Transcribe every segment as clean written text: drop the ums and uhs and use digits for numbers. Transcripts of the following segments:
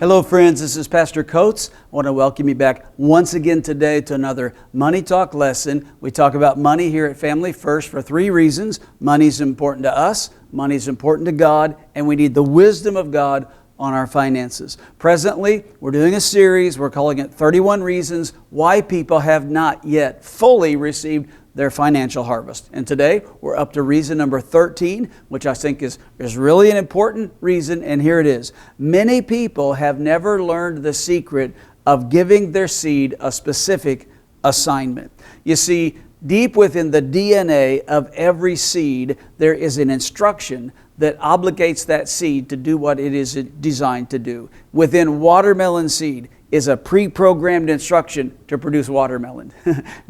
Hello friends, this is Pastor Coates. I want to welcome you back once again today to another Money Talk lesson. We talk about money here at Family First for three reasons. Money is important to us, money is important to God, and we need the wisdom of God on our finances. Presently, we're doing a series, we're calling it 31 Reasons Why People Have Not Yet Fully Received Their Financial Harvest. And today, we're up to reason number 13, which I think is really an important reason, and here it is. Many people have never learned the secret of giving their seed a specific assignment. You see, deep within the DNA of every seed, there is an instruction that obligates that seed to do what it is designed to do. Within watermelon seed is a pre-programmed instruction to produce watermelon.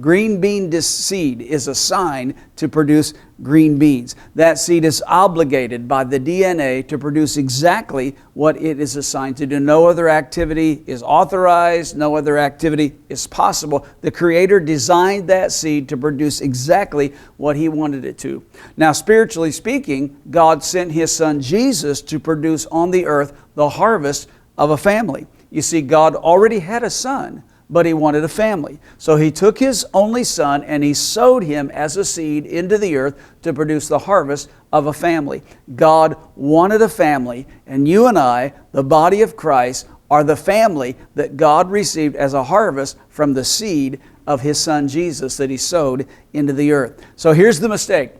Green bean seed is assigned to produce green beans. That seed is obligated by the DNA to produce exactly what it is assigned to do. No other activity is authorized, no other activity is possible. The Creator designed that seed to produce exactly what He wanted it to. Now, spiritually speaking, God sent His Son Jesus to produce on the earth the harvest of a family. You see, God already had a son, but He wanted a family. So He took His only Son and He sowed Him as a seed into the earth to produce the harvest of a family. God wanted a family, and you and I, the body of Christ, are the family that God received as a harvest from the seed of His Son Jesus that He sowed into the earth. So here's the mistake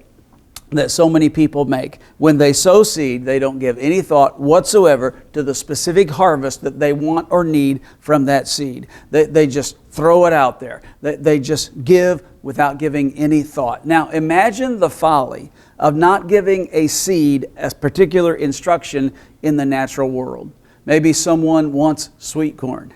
that so many people make. When they sow seed, they don't give any thought whatsoever to the specific harvest that they want or need from that seed. They just throw it out there. They just give without giving any thought. Now imagine the folly of not giving a seed a particular instruction in the natural world. Maybe someone wants sweet corn.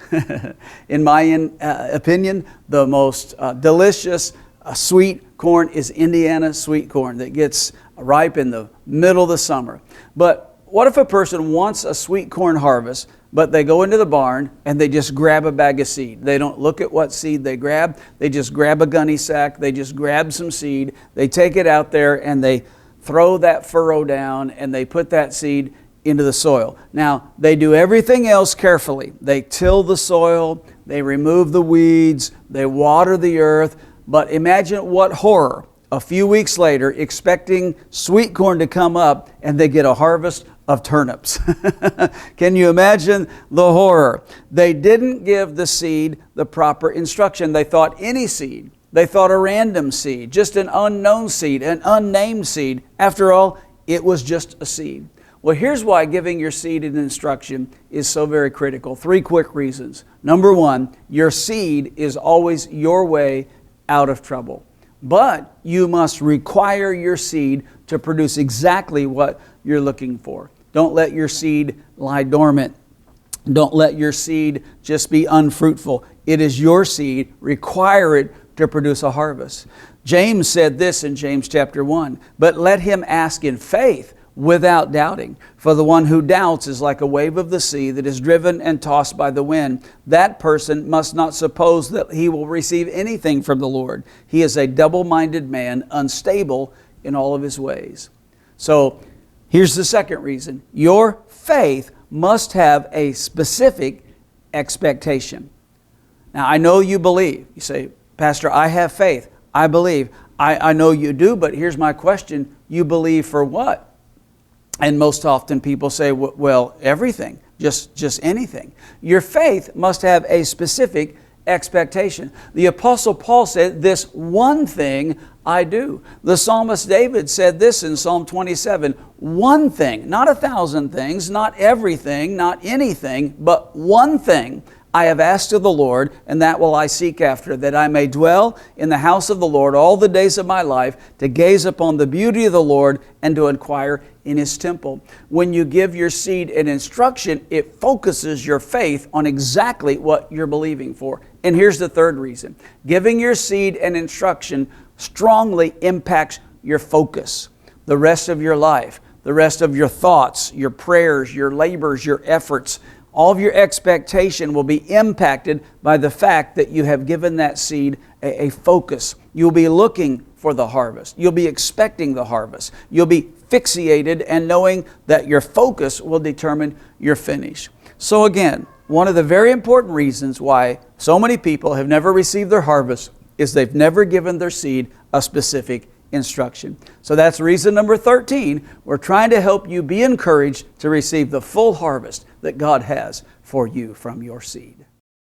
In my opinion, the most delicious sweet corn is Indiana sweet corn that gets ripe in the middle of the summer. But what if a person wants a sweet corn harvest, but they go into the barn and they just grab a bag of seed? They don't look at what seed they grab. They just grab a gunny sack. They just grab some seed. They take it out there and they throw that furrow down and they put that seed into the soil. Now, they do everything else carefully. They till the soil. They remove the weeds. They water the earth. But imagine what horror a few weeks later, expecting sweet corn to come up and they get a harvest of turnips. Can you imagine the horror? They didn't give the seed the proper instruction. They thought any seed. They thought a random seed, just an unknown seed, an unnamed seed. After all, it was just a seed. Well, here's why giving your seed an instruction is so very critical. Three quick reasons. Number one, your seed is always your way out of trouble. But you must require your seed to produce exactly what you're looking for. Don't let your seed lie dormant. Don't let your seed just be unfruitful. It is your seed. Require it to produce a harvest. James said this in James chapter 1, "But let him ask in faith, without doubting. For the one who doubts is like a wave of the sea that is driven and tossed by the wind. That person must not suppose that he will receive anything from the Lord. He is a double-minded man, unstable in all of his ways." So here's the second reason. Your faith must have a specific expectation. Now, I know you believe. You say, "Pastor, I have faith. I believe." I know you do, but here's my question. You believe for what? And most often people say, well, everything, just anything. Your faith must have a specific expectation. The Apostle Paul said, "This one thing I do." The psalmist David said this in Psalm 27, "One thing, not 1,000 things, not everything, not anything, but one thing I have asked of the Lord, and that will I seek after, that I may dwell in the house of the Lord all the days of my life, to gaze upon the beauty of the Lord and to inquire in His temple." When you give your seed an instruction, it focuses your faith on exactly what you're believing for. And here's the third reason. Giving your seed an instruction strongly impacts your focus, the rest of your life, the rest of your thoughts, your prayers, your labors, your efforts. All of your expectation will be impacted by the fact that you have given that seed a focus. You'll be looking for the harvest. You'll be expecting the harvest. You'll be fixated and knowing that your focus will determine your finish. So again, one of the very important reasons why so many people have never received their harvest is they've never given their seed a specific instruction. So that's reason number 13. We're trying to help you be encouraged to receive the full harvest that God has for you from your seed.